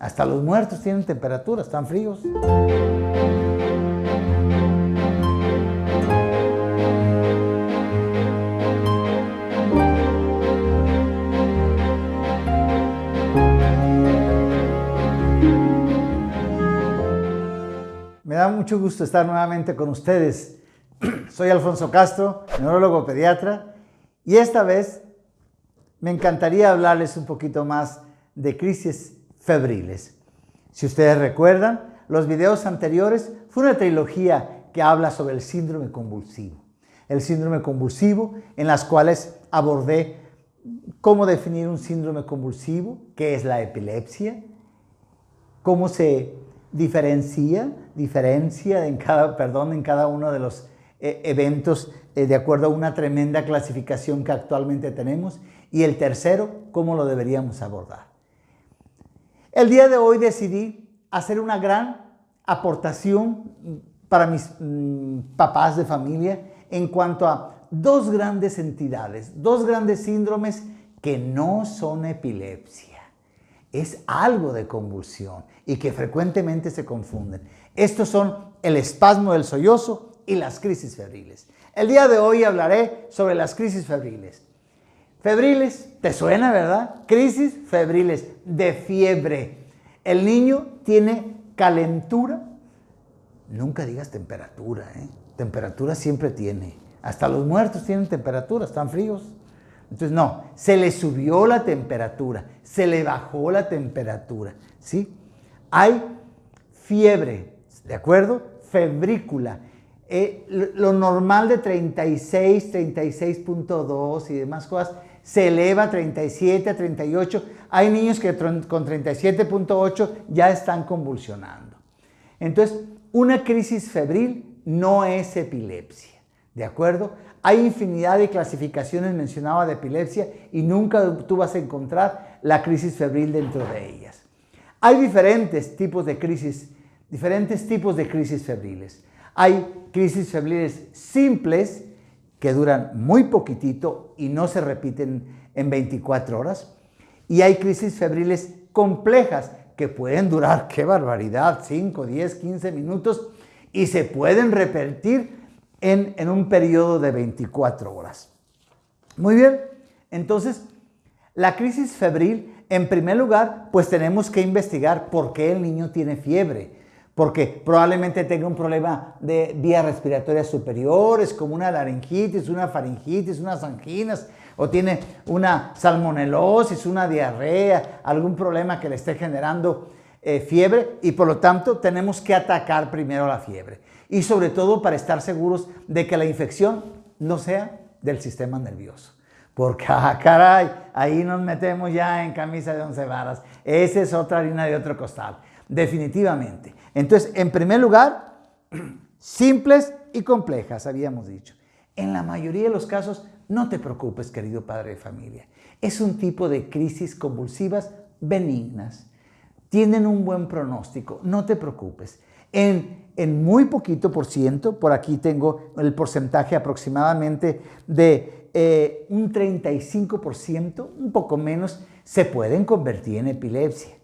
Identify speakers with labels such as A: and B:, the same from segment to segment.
A: Hasta los muertos tienen temperatura, están fríos. Me da mucho gusto estar nuevamente con ustedes. Soy Alfonso Castro, neurólogo pediatra, y esta vez me encantaría hablarles un poquito más de crisis febriles. Si ustedes recuerdan, los videos anteriores fue una trilogía que habla sobre el síndrome convulsivo. El síndrome convulsivo, en las cuales abordé cómo definir un síndrome convulsivo, qué es la epilepsia, cómo se diferencia en cada uno de los eventos de acuerdo a una tremenda clasificación que actualmente tenemos, y el tercero, cómo lo deberíamos abordar. El día de hoy decidí hacer una gran aportación para mis papás de familia en cuanto a dos grandes entidades, dos grandes síndromes que no son epilepsia. Es algo de convulsión y que frecuentemente se confunden. Estos son el espasmo del sollozo y las crisis febriles. El día de hoy hablaré sobre las crisis febriles. Febriles, ¿te suena, verdad? Crisis febriles, de fiebre. El niño tiene calentura. Nunca digas temperatura, ¿eh? Temperatura siempre tiene. Hasta los muertos tienen temperatura, están fríos. Entonces, no, se le subió la temperatura, se le bajó la temperatura, ¿sí? Hay fiebre, ¿de acuerdo? Febrícula. Lo normal de 36, 36.2 y demás cosas, se eleva a 37, a 38. Hay niños que con 37.8 ya están convulsionando. Entonces, una crisis febril no es epilepsia, ¿de acuerdo? Hay infinidad de clasificaciones mencionadas de epilepsia y nunca tú vas a encontrar la crisis febril dentro de ellas. Hay diferentes tipos de crisis febriles. Hay crisis febriles simples que duran muy poquitito y no se repiten en 24 horas. Y hay crisis febriles complejas que pueden durar, qué barbaridad, 5, 10, 15 minutos y se pueden repetir en un periodo de 24 horas. Muy bien, entonces, la crisis febril, en primer lugar, pues tenemos que investigar por qué el niño tiene fiebre. Porque probablemente tenga un problema de vías respiratorias superiores, como una laringitis, una faringitis, unas anginas, o tiene una salmonelosis, una diarrea, algún problema que le esté generando fiebre, y por lo tanto tenemos que atacar primero la fiebre. Y sobre todo para estar seguros de que la infección no sea del sistema nervioso. Porque, caray, ahí nos metemos ya en camisa de 11 varas. Esa es otra harina de otro costal, definitivamente. Entonces, en primer lugar, simples y complejas, habíamos dicho. En la mayoría de los casos, no te preocupes, querido padre de familia. Es un tipo de crisis convulsivas benignas. Tienen un buen pronóstico, no te preocupes. En muy poquito por ciento, por aquí tengo el porcentaje aproximadamente de un 35%, un poco menos, se pueden convertir en epilepsia.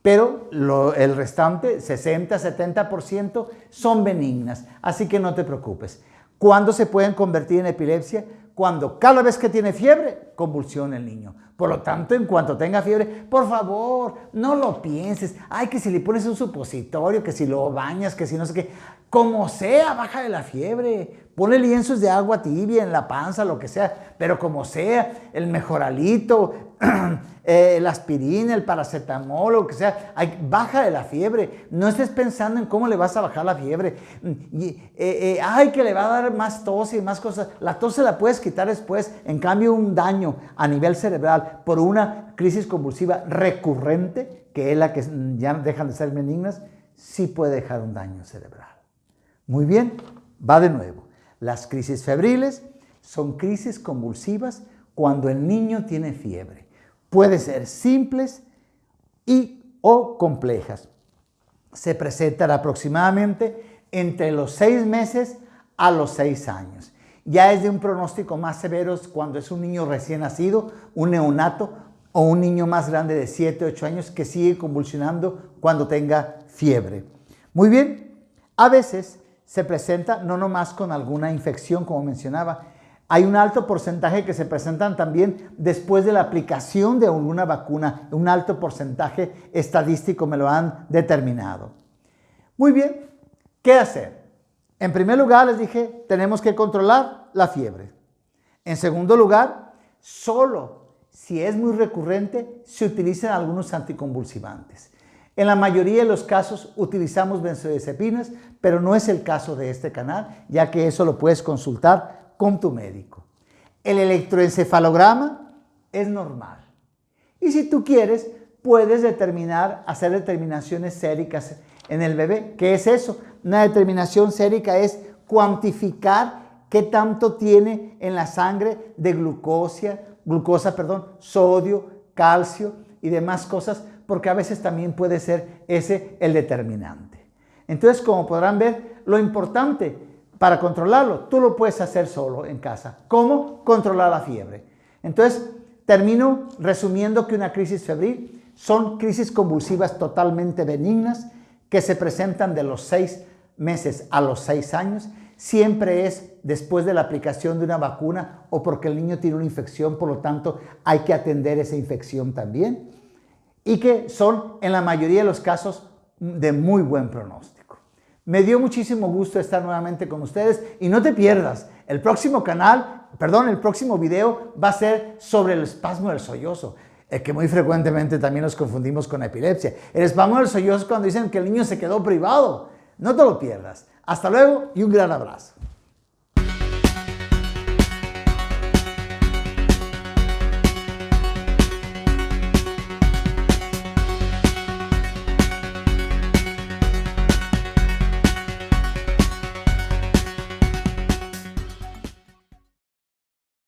A: Pero el restante, 60-70%, son benignas, así que no te preocupes. ¿Cuándo se pueden convertir en epilepsia? Cuando cada vez que tiene fiebre, convulsiona el niño. Por lo tanto, en cuanto tenga fiebre, por favor, no lo pienses. Ay, que si le pones un supositorio, que si lo bañas, que si no sé qué. Como sea, bájale la fiebre. Ponle lienzos de agua tibia en la panza, lo que sea. Pero como sea, el mejoralito, la aspirina, el paracetamol, lo que sea, baja de la fiebre. No estés pensando en cómo le vas a bajar la fiebre. Que le va a dar más tos y más cosas. La tos se la puedes quitar después. En cambio, un daño a nivel cerebral por una crisis convulsiva recurrente, que es la que ya dejan de ser benignas, sí puede dejar un daño cerebral. Muy bien, va de nuevo. Las crisis febriles son crisis convulsivas cuando el niño tiene fiebre. Puede ser simples o complejas. Se presentan aproximadamente entre los 6 meses a los 6 años. Ya es de un pronóstico más severo cuando es un niño recién nacido, un neonato, o un niño más grande de 7, 8 años que sigue convulsionando cuando tenga fiebre. Muy bien, a veces se presenta no nomás con alguna infección, como mencionaba. Hay un alto porcentaje que se presentan también después de la aplicación de alguna vacuna. Un alto porcentaje estadístico me lo han determinado. Muy bien, ¿qué hacer? En primer lugar, les dije, tenemos que controlar la fiebre. En segundo lugar, solo si es muy recurrente, se utilizan algunos anticonvulsivantes. En la mayoría de los casos utilizamos benzodiazepinas, pero no es el caso de este canal, ya que eso lo puedes consultar con tu médico. El electroencefalograma es normal. Y si tú quieres, puedes hacer determinaciones séricas en el bebé. ¿Qué es eso? Una determinación sérica es cuantificar qué tanto tiene en la sangre de glucosa, sodio, calcio y demás cosas, porque a veces también puede ser ese el determinante. Entonces, como podrán ver, lo importante para controlarlo, tú lo puedes hacer solo en casa. ¿Cómo? Controlar la fiebre. Entonces, termino resumiendo que una crisis febril son crisis convulsivas totalmente benignas que se presentan de los 6 meses a los 6 años. Siempre es después de la aplicación de una vacuna o porque el niño tiene una infección, por lo tanto hay que atender esa infección también. Y que son en la mayoría de los casos de muy buen pronóstico. Me dio muchísimo gusto estar nuevamente con ustedes y no te pierdas, el próximo video va a ser sobre el espasmo del sollozo, que muy frecuentemente también nos confundimos con epilepsia. El espasmo del sollozo es cuando dicen que el niño se quedó privado. No te lo pierdas. Hasta luego y un gran abrazo.